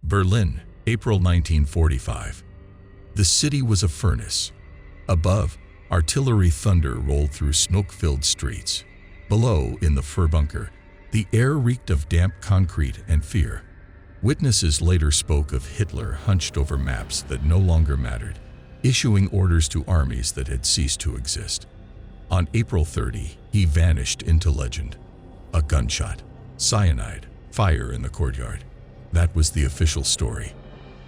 Berlin, April 1945. The city was a furnace. Above, artillery thunder rolled through smoke-filled streets. Below, in the Führerbunker, the air reeked of damp concrete and fear. Witnesses later spoke of Hitler hunched over maps that no longer mattered, issuing orders to armies that had ceased to exist. On April 30, he vanished into legend. A gunshot, cyanide, fire in the courtyard. That was the official story.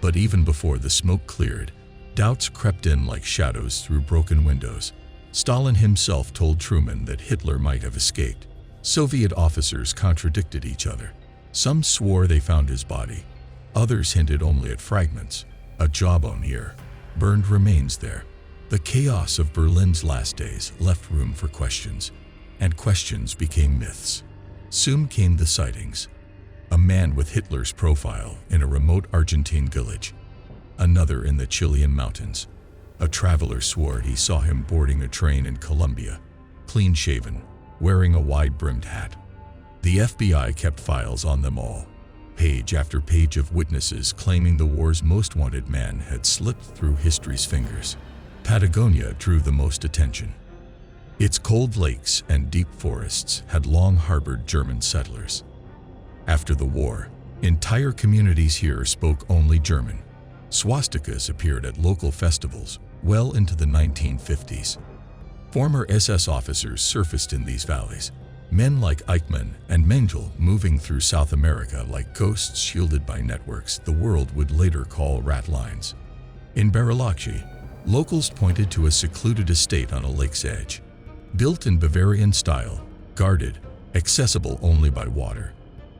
But even before the smoke cleared, doubts crept in like shadows through broken windows. Stalin himself told Truman that Hitler might have escaped. Soviet officers contradicted each other. Some swore they found his body. Others hinted only at fragments. A jawbone here, burned remains there. The chaos of Berlin's last days left room for questions, and questions became myths. Soon came the sightings. A man with Hitler's profile in a remote Argentine village. Another in the Chilean mountains. A traveler swore he saw him boarding a train in Colombia, clean-shaven, wearing a wide-brimmed hat. The FBI kept files on them all, page after page of witnesses claiming the war's most wanted man had slipped through history's fingers. Patagonia drew the most attention. Its cold lakes and deep forests had long harbored German settlers. After the war, entire communities here spoke only German. Swastikas appeared at local festivals well into the 1950s. Former SS officers surfaced in these valleys, men like Eichmann and Mengele moving through South America like ghosts shielded by networks the world would later call rat lines. In Bariloche, locals pointed to a secluded estate on a lake's edge. Built in Bavarian style, guarded, accessible only by water.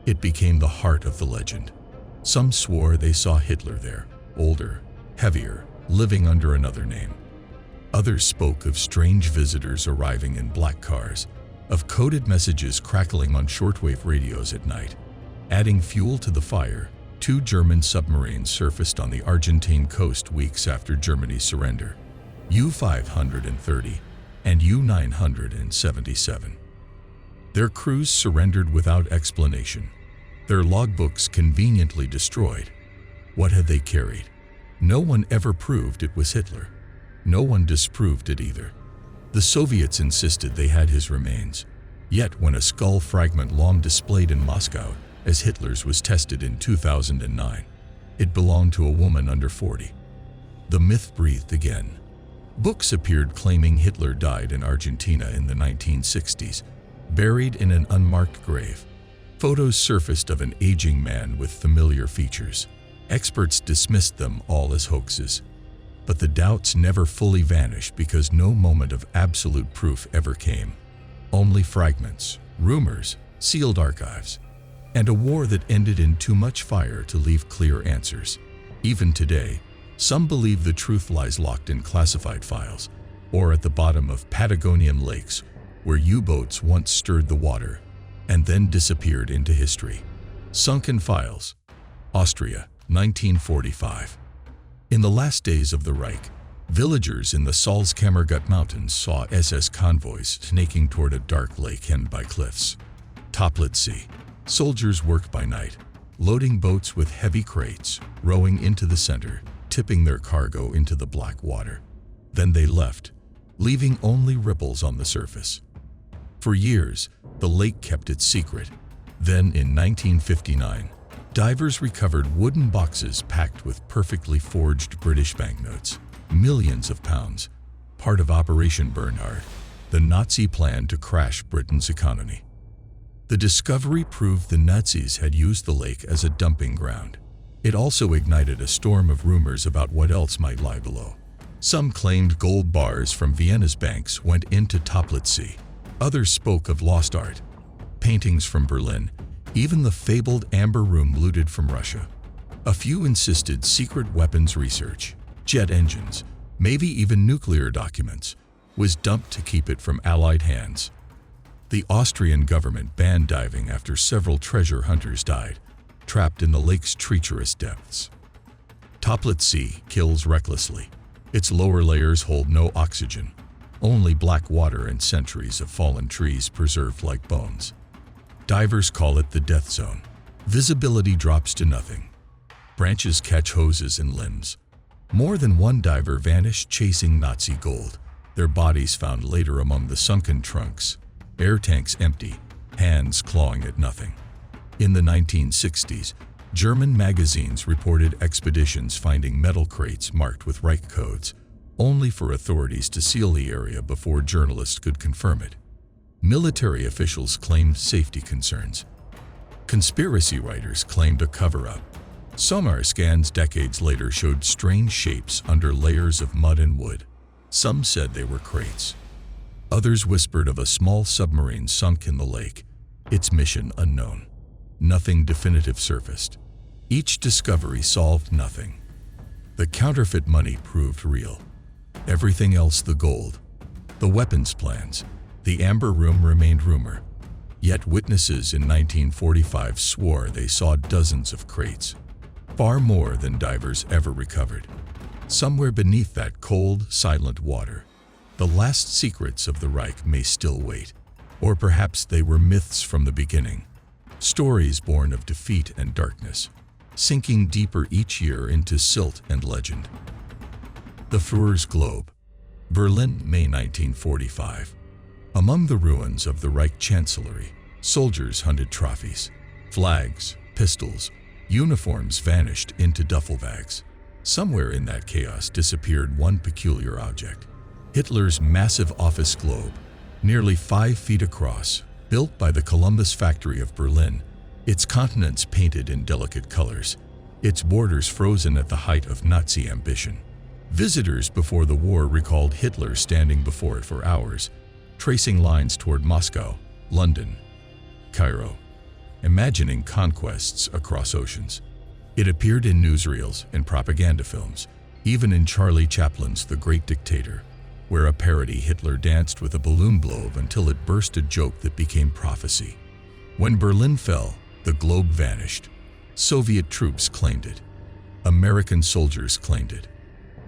It became the heart of the legend. Some swore they saw Hitler there, older, heavier, living under another name. Others spoke of strange visitors arriving in black cars, of coded messages crackling on shortwave radios at night. Adding fuel to the fire, 2 German submarines surfaced on the Argentine coast weeks after Germany's surrender, U-530 and U-977. Their crews surrendered without explanation, their logbooks conveniently destroyed. What had they carried? No one ever proved it was Hitler. No one disproved it either. The Soviets insisted they had his remains. Yet when a skull fragment long displayed in Moscow, as Hitler's was tested in 2009, it belonged to a woman under 40. The myth breathed again. Books appeared claiming Hitler died in Argentina in the 1960s, buried in an unmarked grave. Photos surfaced of an aging man with familiar features. Experts dismissed them all as hoaxes. But the doubts never fully vanished because no moment of absolute proof ever came. Only fragments, rumors, sealed archives, and a war that ended in too much fire to leave clear answers. Even today, some believe the truth lies locked in classified files or at the bottom of Patagonian lakes where U-boats once stirred the water and then disappeared into history. Sunken Files, Austria, 1945. In the last days of the Reich, villagers in the Salzkammergut Mountains saw SS convoys snaking toward a dark lake hemmed by cliffs. Toplitzsee. Soldiers worked by night, loading boats with heavy crates, rowing into the center, tipping their cargo into the black water. Then they left, leaving only ripples on the surface. For years, the lake kept its secret. Then, in 1959, divers recovered wooden boxes packed with perfectly forged British banknotes, millions of pounds, part of Operation Bernhard, the Nazi plan to crash Britain's economy. The discovery proved the Nazis had used the lake as a dumping ground. It also ignited a storm of rumors about what else might lie below. Some claimed gold bars from Vienna's banks went into Toplitzsee. Others spoke of lost art, paintings from Berlin, even the fabled Amber Room looted from Russia. A few insisted secret weapons research, jet engines, maybe even nuclear documents, was dumped to keep it from Allied hands. The Austrian government banned diving after several treasure hunters died, trapped in the lake's treacherous depths. Toplitzsee kills recklessly. Its lower layers hold no oxygen, only black water and centuries of fallen trees preserved like bones. Divers call it the death zone. Visibility drops to nothing. Branches catch hoses and limbs. More than one diver vanished chasing Nazi gold, their bodies found later among the sunken trunks, air tanks empty, hands clawing at nothing. In the 1960s, German magazines reported expeditions finding metal crates marked with Reich codes, only for authorities to seal the area before journalists could confirm it. Military officials claimed safety concerns. Conspiracy writers claimed a cover-up. Sonar scans decades later showed strange shapes under layers of mud and wood. Some said they were crates. Others whispered of a small submarine sunk in the lake, its mission unknown. Nothing definitive surfaced. Each discovery solved nothing. The counterfeit money proved real. Everything else the gold. The weapons plans. The Amber Room remained rumor. Yet witnesses in 1945 swore they saw dozens of crates. Far more than divers ever recovered. Somewhere beneath that cold, silent water, the last secrets of the Reich may still wait. Or perhaps they were myths from the beginning. Stories born of defeat and darkness, sinking deeper each year into silt and legend. The Führer's Globe, Berlin, May 1945. Among the ruins of the Reich Chancellery, soldiers hunted trophies. Flags, pistols, uniforms vanished into duffel bags. Somewhere in that chaos disappeared one peculiar object. Hitler's massive office globe, nearly 5 feet across, built by the Columbus factory of Berlin, its continents painted in delicate colors, its borders frozen at the height of Nazi ambition. Visitors before the war recalled Hitler standing before it for hours, tracing lines toward Moscow, London, Cairo, imagining conquests across oceans. It appeared in newsreels and propaganda films, even in Charlie Chaplin's The Great Dictator, where a parody Hitler danced with a balloon globe until it burst a joke that became prophecy. When Berlin fell, the globe vanished. Soviet troops claimed it. American soldiers claimed it.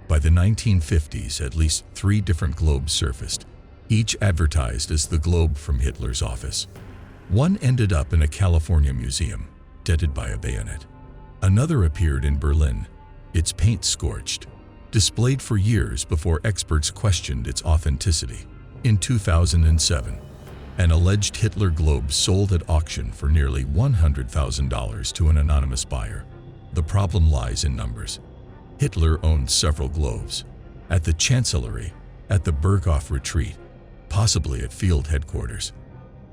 By the 1950s, at least 3 different globes surfaced, each advertised as the globe from Hitler's office. One ended up in a California museum, dented by a bayonet. Another appeared in Berlin, its paint scorched, displayed for years before experts questioned its authenticity. In 2007, an alleged Hitler globe sold at auction for nearly $100,000 to an anonymous buyer. The problem lies in numbers. Hitler owned several globes, at the Chancellery, at the Berghof Retreat, possibly at field headquarters.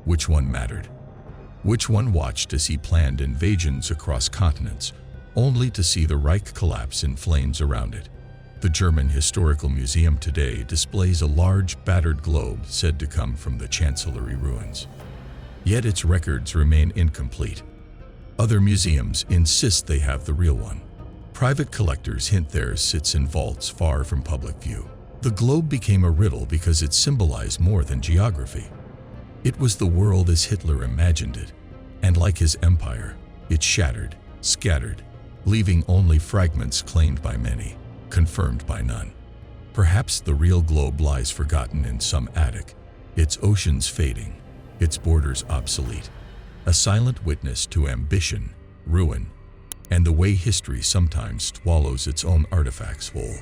Which one mattered? Which one watched as he planned invasions across continents, only to see the Reich collapse in flames around it? The German Historical Museum today displays a large, battered globe said to come from the Chancellery ruins. Yet its records remain incomplete. Other museums insist they have the real one. Private collectors hint theirs sits in vaults far from public view. The globe became a riddle because it symbolized more than geography. It was the world as Hitler imagined it, and like his empire, it shattered, scattered, leaving only fragments claimed by many, confirmed by none. Perhaps the real globe lies forgotten in some attic, its oceans fading, its borders obsolete, a silent witness to ambition, ruin, and the way history sometimes swallows its own artifacts whole.